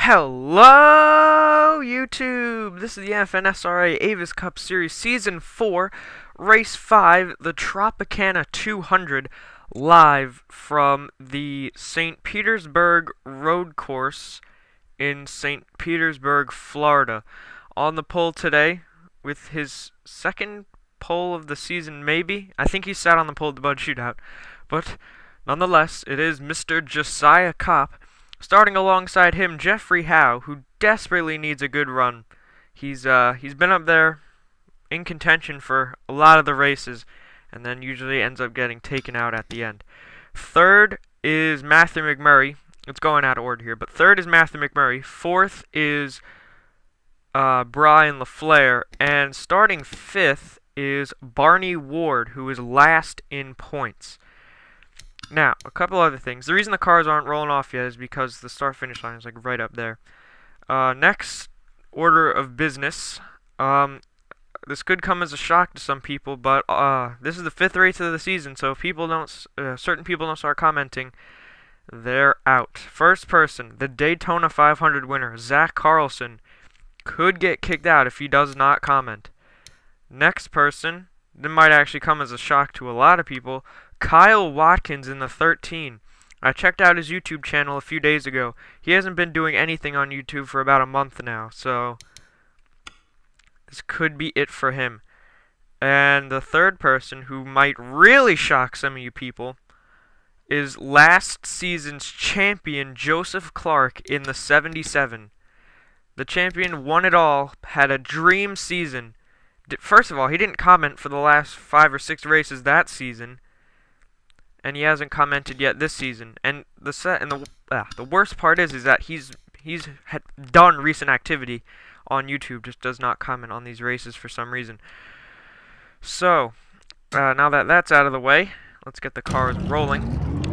Hello, YouTube! This is the MFNSRA Avis Cup Series Season 4, Race 5, the Tropicana 200, live from the St. Petersburg Road Course in St. Petersburg, Florida. On the pole today, with his second pole of the season, maybe. I think he sat on the pole at the Bud Shootout. But, nonetheless, it is Mr. Josiah Kopp. Starting alongside him, Jeffrey Howe, who desperately needs a good run. He's been up there in contention for a lot of the races, and then usually ends up getting taken out at the end. Third is Matthew McMurray. It's going out of order here, but third is Matthew McMurray. Fourth is Brian LaFleur, and starting fifth is Barney Ward, who is last in points. Now, a couple other things. The reason the cars aren't rolling off yet is because the start-finish line is like right up there. Next order of business. This could come as a shock to some people, but this is the fifth race of the season, so if people don't, certain people don't start commenting, they're out. First person, the Daytona 500 winner, Zach Carlson, could get kicked out if he does not comment. Next person, that might actually come as a shock to a lot of people, Kyle Watkins in the 13. I checked out his YouTube channel a few days ago. He hasn't been doing anything on YouTube for about a month now, so this could be it for him. And the third person, who might really shock some of you people, is last season's champion, Joseph Clark, in the 77. The champion won it all, had a dream season. First of all, he didn't comment for the last 5 or 6 races that season, and he hasn't commented yet this season. And the worst part is that he's had done recent activity on YouTube, just does not comment on these races for some reason. So now that that's out of the way, let's get the cars rolling.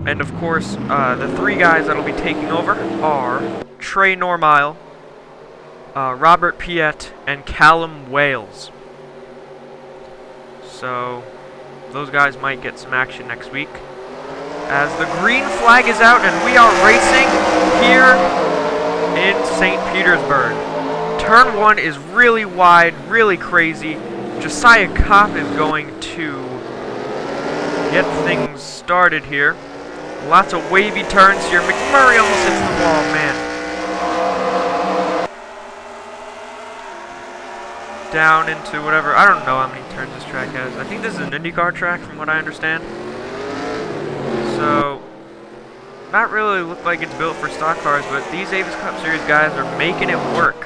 And of course, the 3 guys that'll be taking over are Trey Normile, Robert Piet, and Callum Wales. So those guys might get some action next week, as the green flag is out and we are racing here in St. Petersburg. Turn 1 is really wide, really crazy. Josiah Kopp is going to get things started here. Lots of wavy turns here. McMurray almost hits the wall, man. Down into whatever, I don't know how many turns this track has. I think this is an IndyCar track from what I understand. So, not really look like it's built for stock cars, but these Avis Cup Series guys are making it work.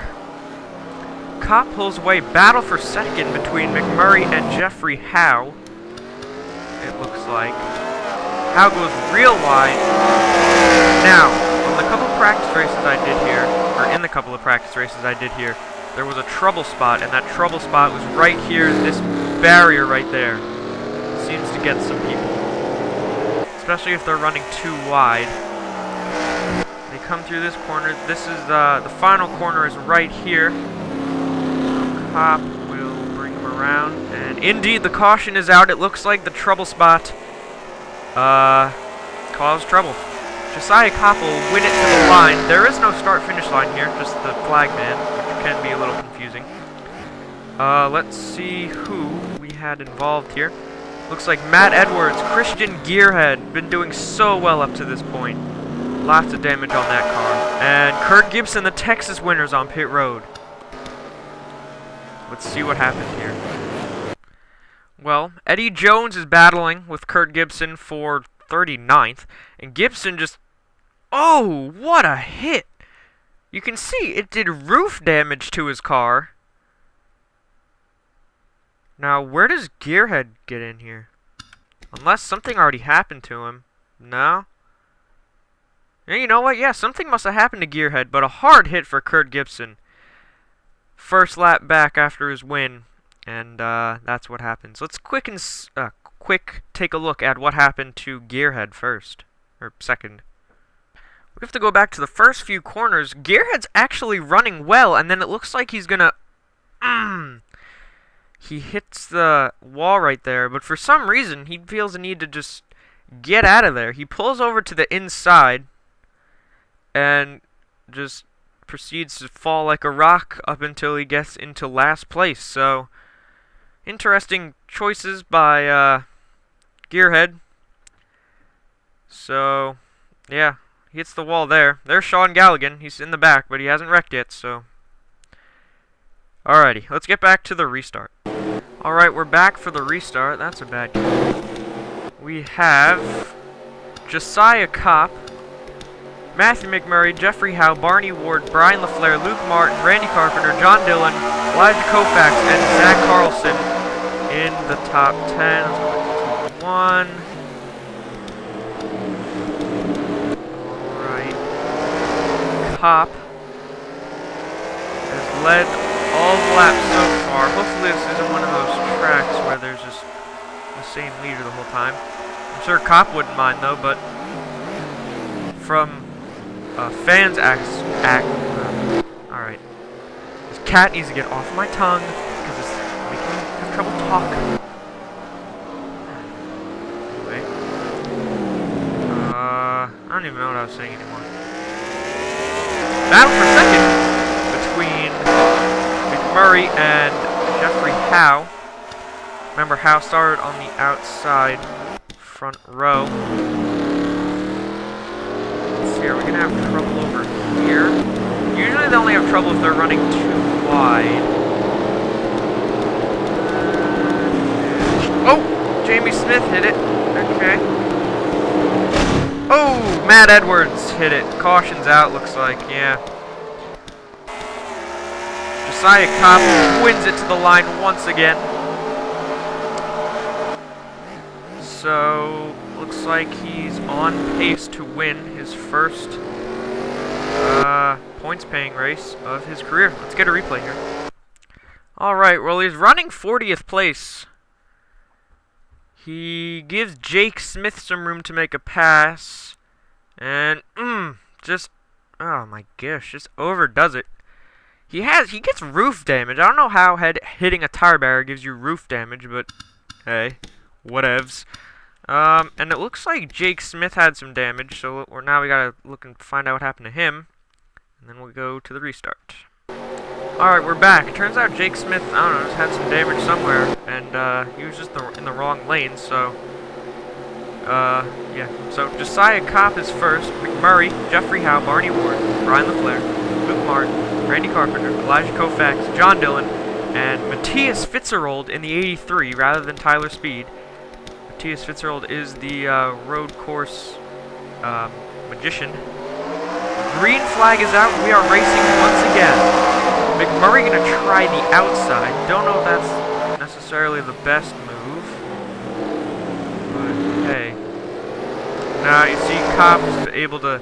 Kopp pulls away, battle for second between McMurray and Jeffrey Howe. It looks like. Howe goes real wide. Now, on the couple of practice races I did here, or in the couple of practice races I did here, there was a trouble spot, and that trouble spot was right here, this barrier right there. Seems to get some people, especially if they're running too wide. They come through this corner. This is the final corner is right here. Kopp will bring him around, and indeed the caution is out. It looks like the trouble spot caused trouble. Josiah Kopp will win it to the line. There is no start-finish line here, just the flag man, which can be a little confusing. Let's see who we had involved here. Looks like Matt Edwards, Christian Gearhead, been doing so well up to this point. Lots of damage on that car. And Kurt Gibson, the Texas winners on pit road. Let's see what happened here. Well, Eddie Jones is battling with Kurt Gibson for 39th, and Gibson just, oh, what a hit! You can see it did roof damage to his car. Now, where does Gearhead get in here? Unless something already happened to him. No? Yeah, you know what? Yeah, something must have happened to Gearhead, but a hard hit for Kurt Gibson. First lap back after his win, and that's what happens. Let's quick take a look at what happened to Gearhead first, or second. We have to go back to the first few corners. Gearhead's actually running well, and then it looks like he's gonna, he hits the wall right there, but for some reason he feels the need to just get out of there. He pulls over to the inside and just proceeds to fall like a rock up until he gets into last place. So, interesting choices by Gearhead. So, yeah, he hits the wall there. There's Sean Galligan. He's in the back, but he hasn't wrecked yet, so. Alrighty, let's get back to the restart. Alright, we're back for the restart. That's a bad game. We have Josiah Kopp, Matthew McMurray, Jeffrey Howe, Barney Ward, Brian LaFleur, Luke Martin, Randy Carpenter, John Dillon, Elijah Koufax, and Zach Carlson in the top 10. One. Alright. Kopp has led all the laps so far. Hopefully this isn't one of those tracks where there's just the same leader the whole time. I'm sure Kopp wouldn't mind though, but from fans alright. This cat needs to get off my tongue because it's making me have trouble talking. Anyway. I don't even know what I was saying anymore. Battle for second between McMurray and Jeffrey Howe. Remember, Howe started on the outside front row. Let's see, are we going to have trouble over here? Usually they only have trouble if they're running too wide. Oh! Jamie Smith hit it. Okay. Oh! Matt Edwards hit it. Caution's out, looks like. Yeah. Josiah Kopp wins it to the line once again. So, looks like he's on pace to win his first points-paying race of his career. Let's get a replay here. Alright, well, he's running 40th place. He gives Jake Smith some room to make a pass. And, just, oh my gosh, just overdoes it. He gets roof damage. I don't know how hitting a tire barrier gives you roof damage, but hey, whatevs. And it looks like Jake Smith had some damage, so now we gotta look and find out what happened to him. And then we'll go to the restart. Alright, we're back. It turns out Jake Smith, I don't know, just had some damage somewhere, and he was just in the wrong lane, so yeah. So Josiah Kopp is first, McMurray, Jeffrey Howe, Barney Ward, Brian LaFleur, Luke Martin, Randy Carpenter, Elijah Koufax, John Dillon, and Matthias Fitzgerald in the 83 rather than Tyler Speed. Matthias Fitzgerald is the road course magician. Green flag is out. We are racing once again. McMurray gonna try the outside. Don't know if that's necessarily the best move. But hey. Now you see Kopp is able to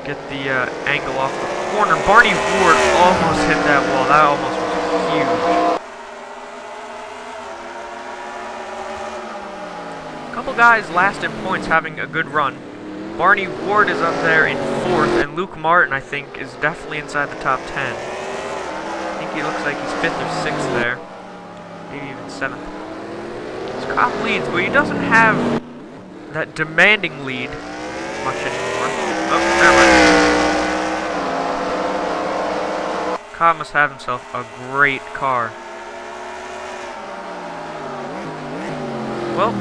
get the angle off the corner. Barney Ward almost hit that wall. That almost was huge. A couple guys last in points having a good run. Barney Ward is up there in 4th, and Luke Martin, I think, is definitely inside the top 10. I think he looks like he's 5th or 6th there. Maybe even 7th. So Kopp leads, but he doesn't have that demanding lead much anymore. Oh, never mind. Kopp must have himself a great car. Well,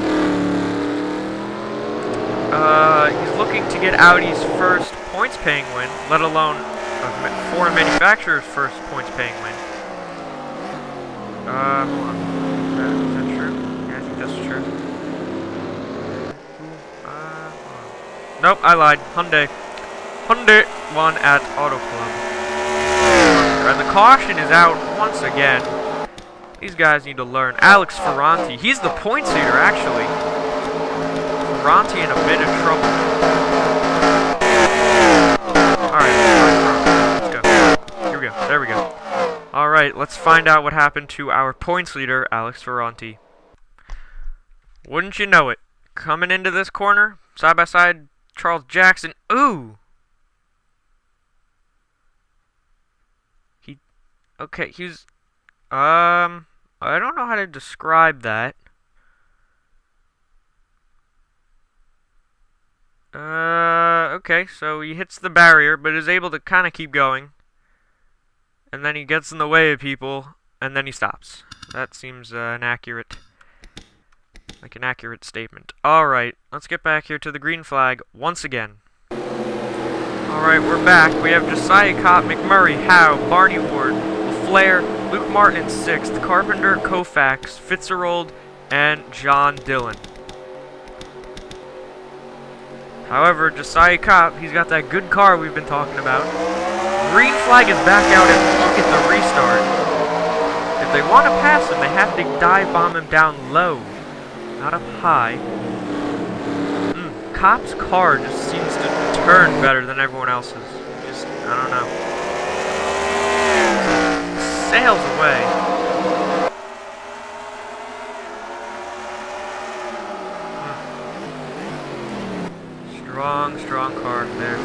he's looking to get Audi's first points-paying win, let alone a foreign manufacturer's first points-paying win. Hold on. Is that true? Yeah, I think that's true. Nope, I lied. Hyundai won at Auto Club. And the caution is out once again. These guys need to learn. Alex Ferranti, he's the points leader, actually. Ferranti in a bit of trouble. Alright, let's go. Here we go. There we go. Alright, let's find out what happened to our points leader, Alex Ferranti. Wouldn't you know it? Coming into this corner, side by side, Charles Jackson. Ooh! Okay, he's... I don't know how to describe that. Okay, so he hits the barrier, but is able to kind of keep going. and then he gets in the way of people, and then he stops. That seems an accurate statement. Alright, let's get back here to the green flag once again. Alright, we're back. We have Josiah Kopp, McMurray, Howe, Barney Ward, LaFleur, Luke Martin in 6th, Carpenter, Koufax, Fitzgerald, and John Dillon. However, Josiah Kopp, he's got that good car we've been talking about. Green flag is back out, and look at the restart. If they want to pass him, they have to dive bomb him down low, not up high. Kopp's car just seems to turn better than everyone else's. Just, I don't know. Sails away. Strong car there.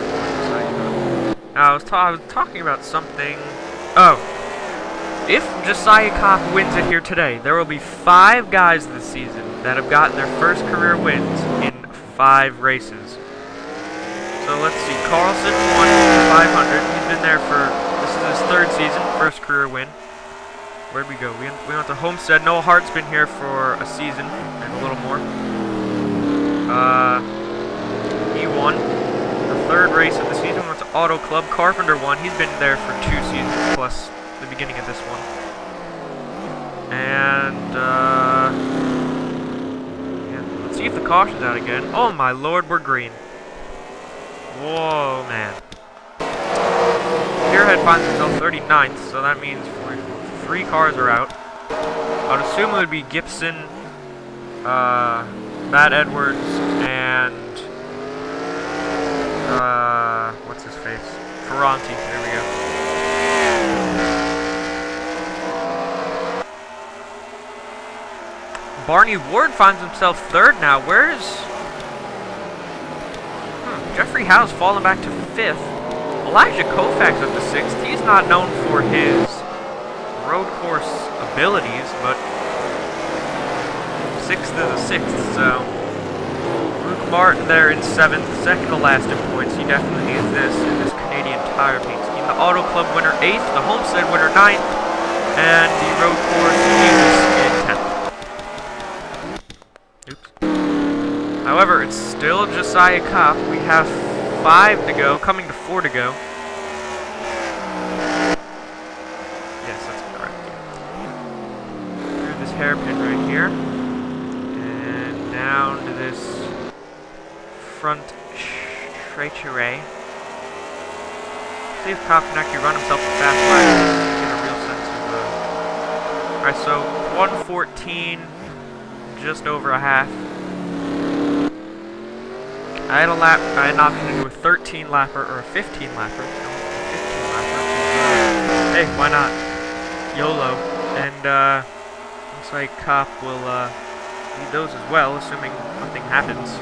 Now, I was talking about something. Oh. If Josiah Kopp wins it here today, there will be 5 guys this season that have gotten their first career wins in 5 races. So let's see. Carlson won 500. He's been there for, this is his 3rd season, first career win. Where'd we go? We went to Homestead. Noah Hart's been here for a season and a little more. He won the 3rd race of the season. Went to Auto Club. Carpenter won. He's been there for 2 seasons plus the beginning of this one. And let's see if the caution's out again. Oh my lord, we're green. Whoa, man. Spearhead finds himself 39th, so that means 3 cars are out. I would assume it would be Gibson, Matt Edwards, and what's his face? Ferranti. There we go. Barney Ward finds himself 3rd now. Where's Jeffrey Howe's fallen back to 5th. Elijah Koufax up to 6th. He's not known for his road course abilities, but 6th is a 6th, so Luke Martin there in 7th, second to last in points. He definitely needs this in this Canadian Tire paint scheme. The Auto Club winner 8th, the Homestead winner 9th, and the road course Jesus in 10th. Oops. However, it's still Josiah Kopp. We have 5 to go, coming to 4 to go. Yes, that's correct. Through this hairpin right here. And down to this front straightaway. See if Kopp can actually run himself a fast lap. Get a real sense of Alright, so 1:14, just over a half. I had an option to do a 13 lapper or a 15 lapper. Hey, why not? YOLO. And looks like Kopp will need those as well, assuming nothing happens.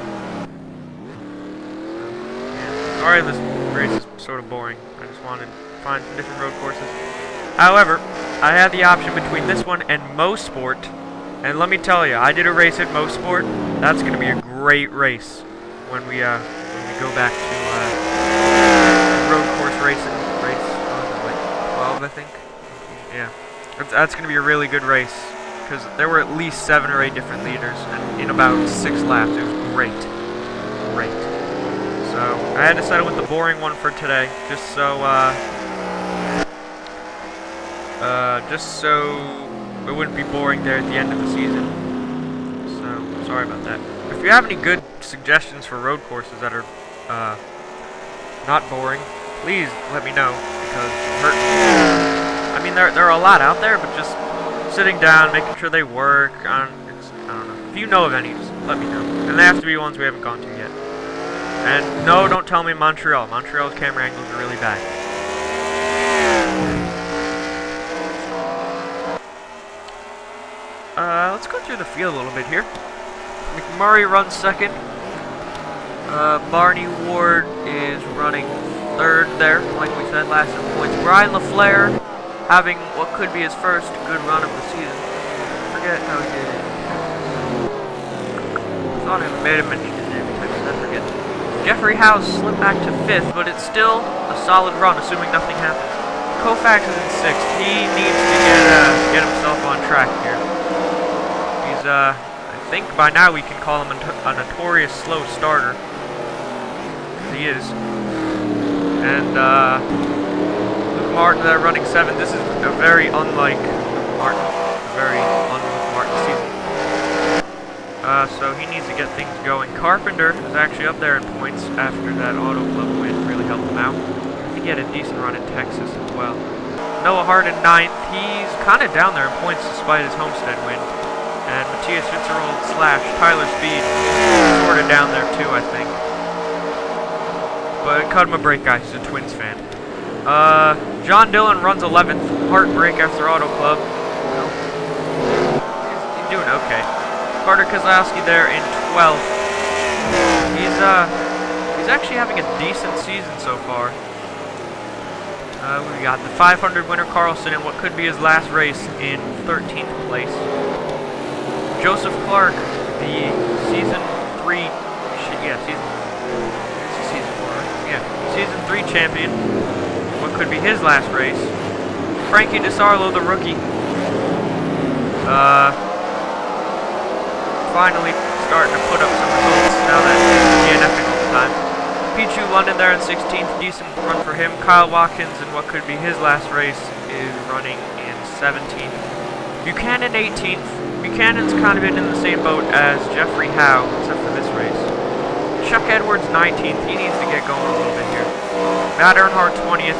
Yeah. Sorry, this race is sort of boring. I just wanted to find some different road courses. However, I had the option between this one and Mosport, and let me tell you, I did a race at Mosport. That's going to be a great race when we go back to road course racing. Race 12, I think. Yeah, that's going to be a really good race because there were at least 7 or 8 different leaders, and in about 6 laps, it was great. So I had to settle with the boring one for today, just so it wouldn't be boring there at the end of the season. So sorry about that. If you have any good suggestions for road courses that are not boring, please let me know, because I mean, there are a lot out there, but just sitting down, making sure they work, I don't know. If you know of any, just let me know. And they have to be ones we haven't gone to yet. And no, don't tell me Montreal. Montreal's camera angles are really bad. Let's go through the field a little bit here. McMurray runs 2nd. Barney Ward is running 3rd there, like we said, last in points. Brian LaFleur having what could be his first good run of the season. I forget how he did it. I thought I made him mention his name, I forget. Jeffrey Howe slipped back to 5th, but it's still a solid run, assuming nothing happens. Koufax is in 6th. He needs to get himself on track here. He's, I think by now we can call him a notorious slow starter. He is. And, Luke Martin there running 7th. This is a very unlike Luke Martin. A very un-Luke Martin season. So he needs to get things going. Carpenter is actually up there in points after that Auto Club win. Really helped him out. I think he had a decent run in Texas as well. Noah Hart in 9th. He's kind of down there in points despite his Homestead win. And Matthias Fitzgerald / Tyler Speed sort of down there too, I think. But cut him a break, guys. He's a Twins fan. John Dillon runs 11th. Heartbreak after Auto Club. He's doing okay. Carter Kozlowski there in 12th. He's actually having a decent season so far. We got the 500 winner Carlson in what could be his last race in 13th place. Joseph Clark, the season 3, season 3 champion. What could be his last race. Frankie DeSarlo, the rookie. Finally starting to put up some results now that he's DNFing all the time. Pichu London there in 16th, decent run for him. Kyle Watkins in what could be his last race is running in 17th. Buchanan 18th. Buchanan's kind of been in the same boat as Jeffrey Howe, except for this race. Chuck Edwards 19th, he needs to get going a little bit here. Matt Earnhardt 20th.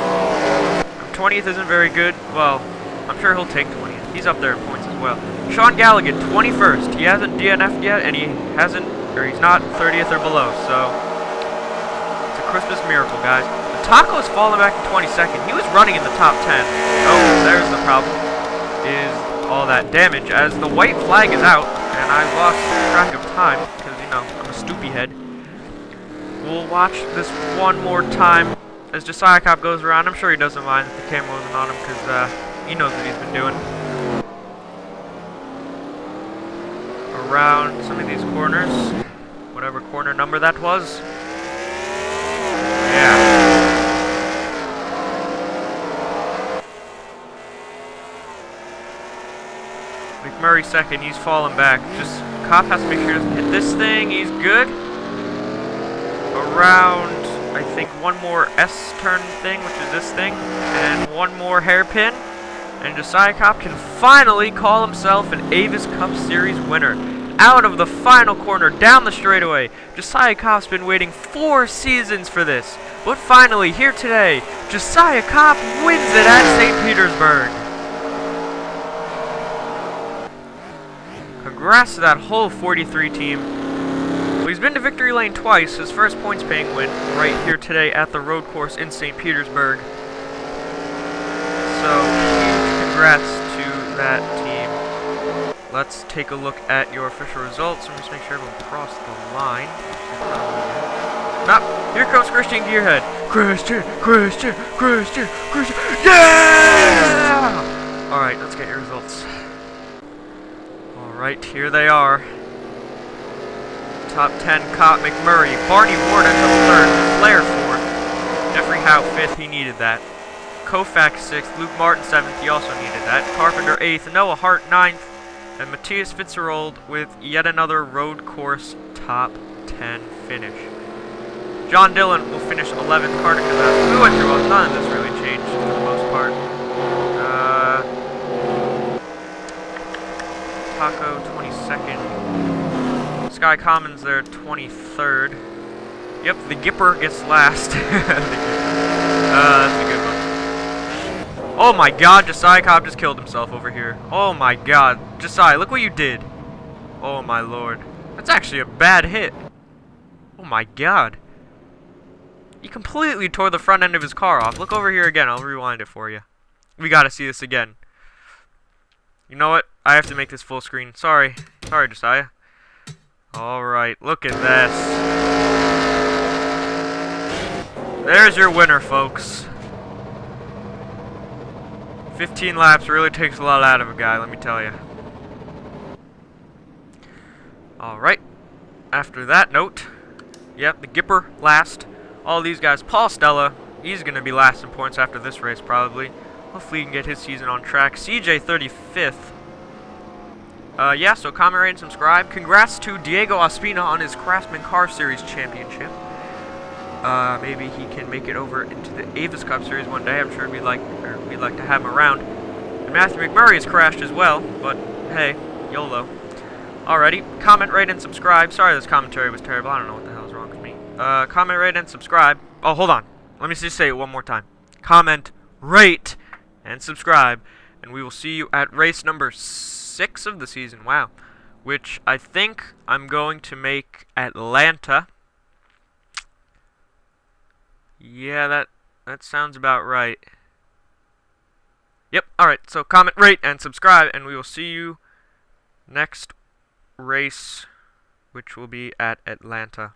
20th isn't very good. Well, I'm sure he'll take 20th. He's up there in points as well. Sean Galligan, 21st. He hasn't DNF'd yet, and he's not 30th or below, so it's a Christmas miracle, guys. The Taco's fallen back to 22nd. He was running in the top 10. Oh, there's the problem, is all that damage, as the white flag is out, and I lost track of time, because, you know, I'm a stoopy head. We'll watch this one more time as Josiah Cobb goes around. I'm sure he doesn't mind that the camera wasn't on him, because he knows what he's been doing. Around some of these corners, whatever corner number that was. Yeah. McMurray 2nd, he's falling back. Just Cop has to make sure he doesn't hit this thing. He's good. Around, I think, one more S-turn thing, which is this thing, and one more hairpin. And Josiah Cop can finally call himself an Avis Cup Series winner. Out of the final corner, down the straightaway. Josiah Cop's been waiting 4 seasons for this. But finally, here today, Josiah Cop wins it at St. Petersburg. Congrats to that whole 43 team. Well, he's been to victory lane twice. His first points paying win right here today at the road course in St. Petersburg. So, congrats to that team. Let's take a look at your official results and just make sure everyone crossed the line. Now, here comes Christian Gearhead. Christian! Yeah! Alright, let's get your results. Alright, here they are. Top 10, Cop McMurray. Barney Ward ends up 3rd. Flair 4th. Jeffrey Howe 5th, he needed that. Koufax 6th. Luke Martin 7th, he also needed that. Carpenter 8th. Noah Hart 9th. And Matthias Fitzgerald with yet another road course top 10 finish. John Dillon will finish 11th. Carter Kozlowski. We went through all. None of this really changed for the most part. Taco 22nd. Sky Commons there 23rd. Yep, the Gipper gets last. That's a good one. Oh my god, Josiah Cobb just killed himself over here. Oh my god. Josiah, look what you did. Oh my lord. That's actually a bad hit. Oh my god. He completely tore the front end of his car off. Look over here again. I'll rewind it for you. We gotta see this again. You know what? I have to make this full screen. Sorry. Sorry, Josiah. Alright, look at this. There's your winner, folks. 15 laps really takes a lot out of a guy, let me tell you. Alright. After that note, yep, the Gipper last. All these guys. Paul Stella, he's going to be last in points after this race, probably. Hopefully he can get his season on track. CJ 35th. Yeah, so comment, rate, and subscribe. Congrats to Diego Ospina on his Craftsman Car Series championship. Maybe he can make it over into the Avis Cup Series one day. I'm sure we'd like to have him around. And Matthew McMurray has crashed as well, but hey, YOLO. Alrighty, comment, rate, and subscribe. Sorry this commentary was terrible. I don't know what the hell is wrong with me. Comment, rate, and subscribe. Oh, hold on. Let me just say it one more time. Comment, rate, and subscribe. And we will see you at race number 6 of the season. Wow. Which I think I'm going to make Atlanta. Yeah, that sounds about right. Yep, alright. So comment, rate, and subscribe. And we will see you next race, which will be at Atlanta.